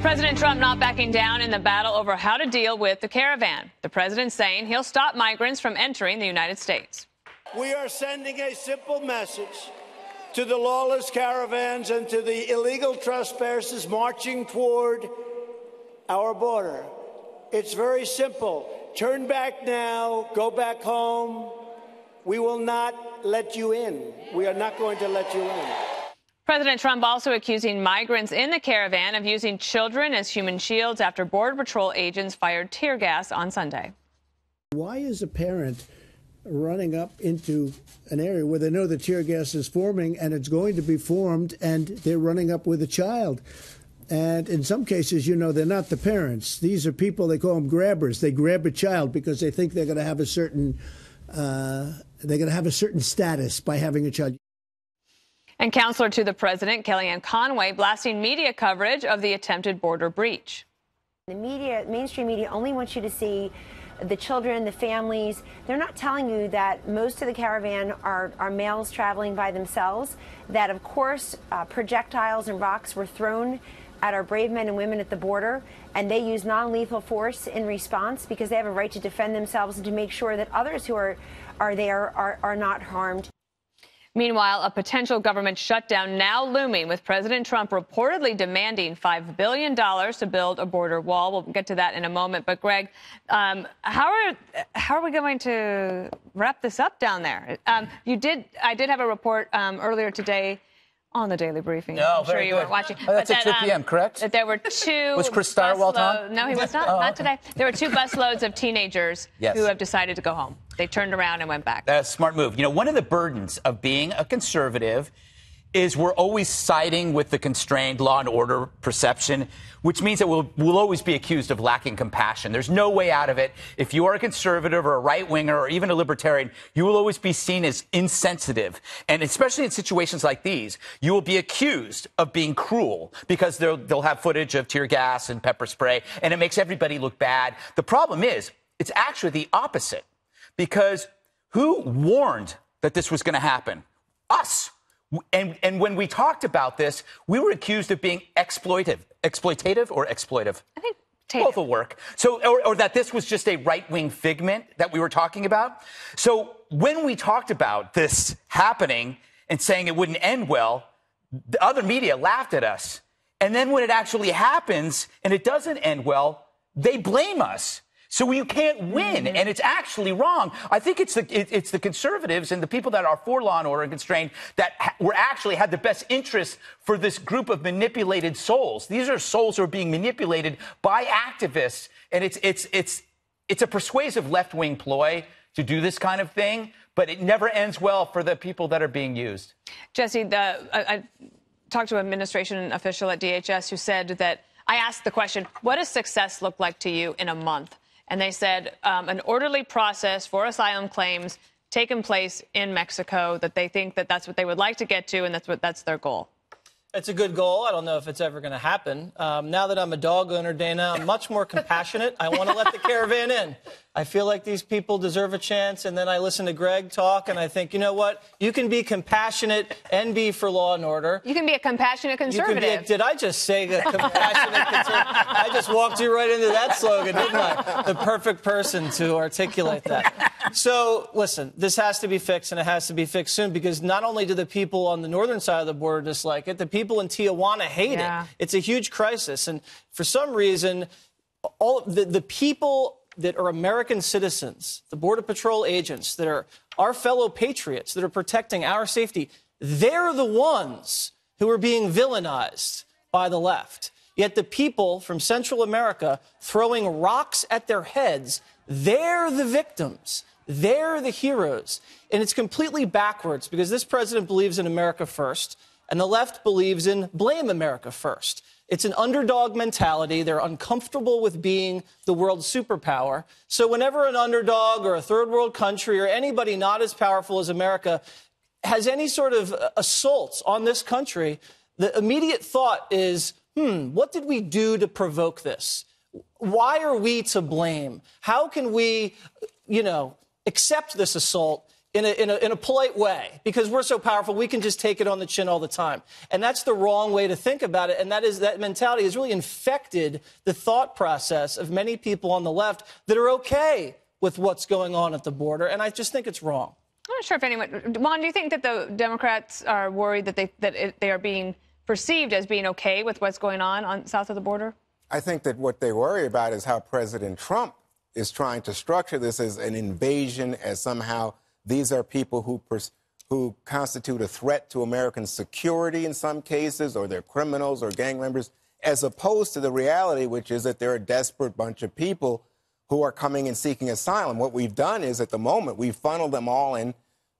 President Trump not backing down in the battle over how to deal with the caravan. The president saying he'll stop migrants from entering the United States. We are sending a simple message to the lawless caravans and to the illegal trespassers marching toward our border. It's very simple. Turn back now. Go back home. We will not let you in. We are not going to let you in. President Trump also accusing migrants in the caravan of using children as human shields after Border Patrol agents fired tear gas on Sunday. Why is a parent running up into an area where they know the tear gas is forming and it's going to be formed, and they're running up with a child? And in some cases, you know, they're not the parents. These are people, they call them grabbers. They grab a child because they think they're going to have a certain status by having a child. And counselor to the president, Kellyanne Conway, blasting media coverage of the attempted border breach. The media, mainstream media, only wants you to see the children, the families. They're not telling you that most of the caravan are males traveling by themselves, that, of course, projectiles and rocks were thrown at our brave men and women at the border, and they use non-lethal force in response because they have a right to defend themselves and to make sure that others who are there are not harmed. Meanwhile, a potential government shutdown now looming, with President Trump reportedly demanding $5 billion to build a border wall. We'll get to that in a moment. But, Greg, how are we going to wrap this up down there? I did have a report earlier today on the Daily Briefing. No, I'm sure you weren't watching. Oh, that's at 2 p.m., correct? That there were two. Was Chris Stirewalt on? No, he was not. Not today. There were two busloads of teenagers who have decided to go home. They turned around and went back. That's a smart move. You know, one of the burdens of being a conservative is we're always siding with the constrained law and order perception, which means that we'll always be accused of lacking compassion. There's no way out of it. If you are a conservative or a right-winger or even a libertarian, you will always be seen as insensitive. And especially in situations like these, you will be accused of being cruel because they'll have footage of tear gas and pepper spray, and it makes everybody look bad. The problem is, it's actually the opposite, because who warned that this was going to happen? Us. And when we talked about this, we were accused of being exploitative or exploitive. I think both will work. So, or that this was just a right-wing figment that we were talking about. So when we talked about this happening and saying it wouldn't end well, the other media laughed at us. And then when it actually happens and it doesn't end well, they blame us. So you can't win, and it's actually wrong. I think it's the conservatives and the people that are for law and order and constrained that had the best interest for this group of manipulated souls. These are souls who are being manipulated by activists, and it's a persuasive left-wing ploy to do this kind of thing, but it never ends well for the people that are being used. Jesse, I talked to an administration official at DHS who said that I asked the question, what does success look like to you in a month? And they said an orderly process for asylum claims taking place in Mexico, that they think that that's what they would like to get to, and that's their goal. It's a good goal. I don't know if it's ever going to happen. Now that I'm a dog owner, Dana, I'm much more compassionate. I want to let the caravan in. I feel like these people deserve a chance. And then I listen to Greg talk, and I think, you know what? You can be compassionate and be for law and order. You can be a compassionate conservative. Did I just say a compassionate conservative? I just walked you right into that slogan, didn't I? The perfect person to articulate that. So, listen, this has to be fixed, and it has to be fixed soon, because not only do the people on the northern side of the border dislike it, the people in Tijuana hate it. It's a huge crisis. And for some reason, all the people that are American citizens, the Border Patrol agents that are our fellow patriots that are protecting our safety, they're the ones who are being villainized by the left. Yet the people from Central America throwing rocks at their heads, they're the victims. They're the heroes. And it's completely backwards, because this president believes in America first, and the left believes in blame America first. It's an underdog mentality. They're uncomfortable with being the world's superpower. So whenever an underdog or a third world country or anybody not as powerful as America has any sort of assaults on this country, the immediate thought is, what did we do to provoke this? Why are we to blame? How can we, accept this assault in a polite way, because we're so powerful, we can just take it on the chin all the time. And that's the wrong way to think about it. And that mentality has really infected the thought process of many people on the left that are okay with what's going on at the border. And I just think it's wrong. I'm not sure if anyone, Juan, do you think that the Democrats are worried that they are being perceived as being okay with what's going on south of the border? I think that what they worry about is how President Trump is trying to structure this as an invasion, as somehow these are people who constitute a threat to American security in some cases, or they're criminals or gang members, as opposed to the reality, which is that they're a desperate bunch of people who are coming and seeking asylum. What we've done is, at the moment, we've funneled them all in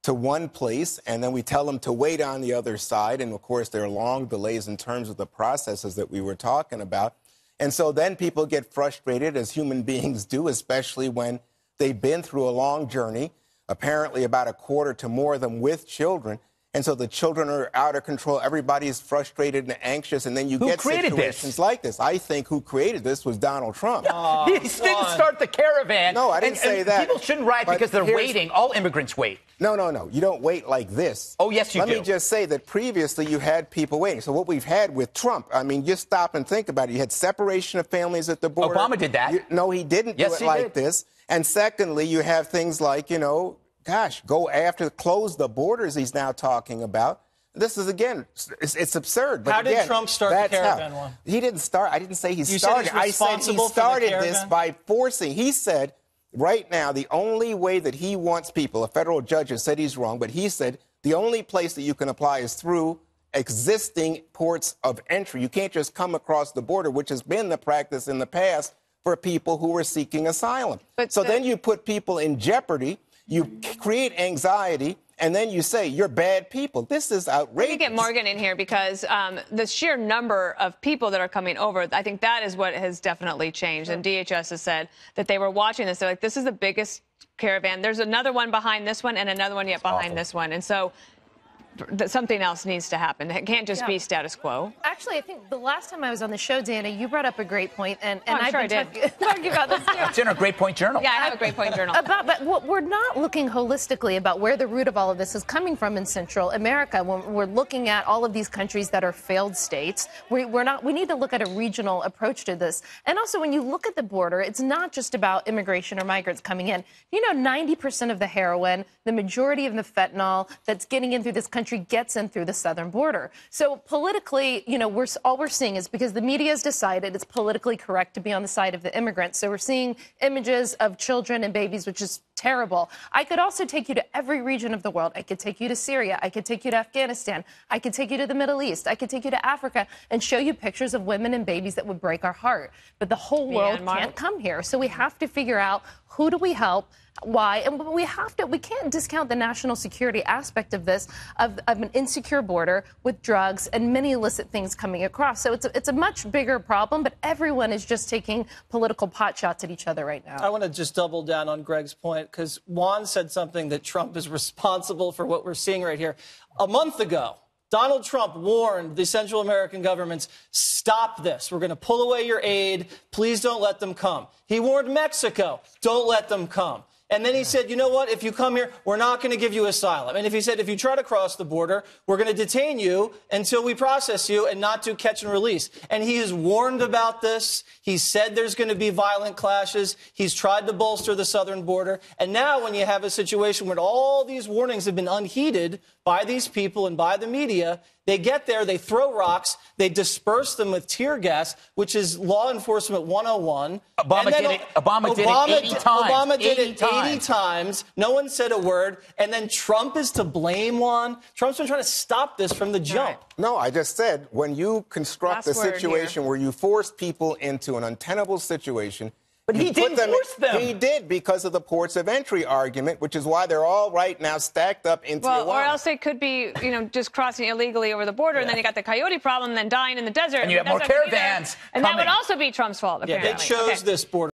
to one place, and then we tell them to wait on the other side. And, of course, there are long delays in terms of the processes that we were talking about. And so then people get frustrated, as human beings do, especially when they've been through a long journey, apparently about a quarter to more of them with children. And so the children are out of control. Everybody's frustrated and anxious. And then you get situations like this. I think who created this was Donald Trump. He didn't start the caravan. No, I didn't say that. People shouldn't riot because they're waiting. All immigrants wait. No. You don't wait like this. Oh, yes, you do. Let me just say that previously you had people waiting. So what we've had with Trump, I mean, just stop and think about it. You had separation of families at the border. Obama did that. No, he didn't do it like this. And secondly, you have things like, go after, close the borders he's now talking about. This is, again, it's absurd. But how did Trump start the caravan one? He didn't start. I didn't say he started. I said he started this by forcing. He said, right now, the only way that he wants people, a federal judge has said he's wrong, but he said the only place that you can apply is through existing ports of entry. You can't just come across the border, which has been the practice in the past for people who are seeking asylum. So then you put people in jeopardy. You create anxiety, and then you say, you're bad people. This is outrageous. Let me get Morgan in here, because the sheer number of people that are coming over, I think that is what has definitely changed. And DHS has said that they were watching this. They're like, this is the biggest caravan. There's another one behind this one and another one yet behind this one. And so something else needs to happen. It can't just be status quo. Actually, I think the last time I was on the show, Dana, you brought up a great point, and I've been talking about this too. It's in our Great Point Journal. Yeah, I have a Great Point Journal. But we're not looking holistically about where the root of all of this is coming from in Central America. When we're looking at all of these countries that are failed states, we need to look at a regional approach to this. And also, when you look at the border, it's not just about immigration or migrants coming in. 90% of the heroin, the majority of the fentanyl that's getting in through this country gets in through the southern border. So politically, all we're seeing is, because the media has decided it's politically correct to be on the side of the immigrants. So we're seeing images of children and babies, which is terrible. I could also take you to every region of the world. I could take you to Syria. I could take you to Afghanistan. I could take you to the Middle East. I could take you to Africa and show you pictures of women and babies that would break our heart. But the whole world can't come here. So we have to figure out, who do we help? Why? And we can't discount the national security aspect of this, of an insecure border with drugs and many illicit things coming across. So it's a much bigger problem, but everyone is just taking political pot shots at each other right now. I want to just double down on Greg's point, because Juan said something that Trump is responsible for what we're seeing right here. A month ago, Donald Trump warned the Central American governments, stop this. We're going to pull away your aid. Please don't let them come. He warned Mexico, don't let them come. And then he said, you know what, if you come here, we're not going to give you asylum. And if you try to cross the border, we're going to detain you until we process you and not do catch and release. And he has warned about this. He said there's going to be violent clashes. He's tried to bolster the southern border. And now when you have a situation where all these warnings have been unheeded by these people and by the media, they get there, they throw rocks, they disperse them with tear gas, which is law enforcement 101. Obama did it 80 times. Obama did it 80 times. No one said a word. And then Trump is to blame, Juan. Trump's been trying to stop this from the jump. Right. No, I just said, when you construct a situation where you force people into an untenable situation, but he didn't force them. He did, because of the ports of entry argument, which is why they're all right now stacked up into the or else they could be, just crossing illegally over the border, and then you got the coyote problem, and then dying in the desert. And you have more caravans And that would also be Trump's fault, apparently. They chose this border.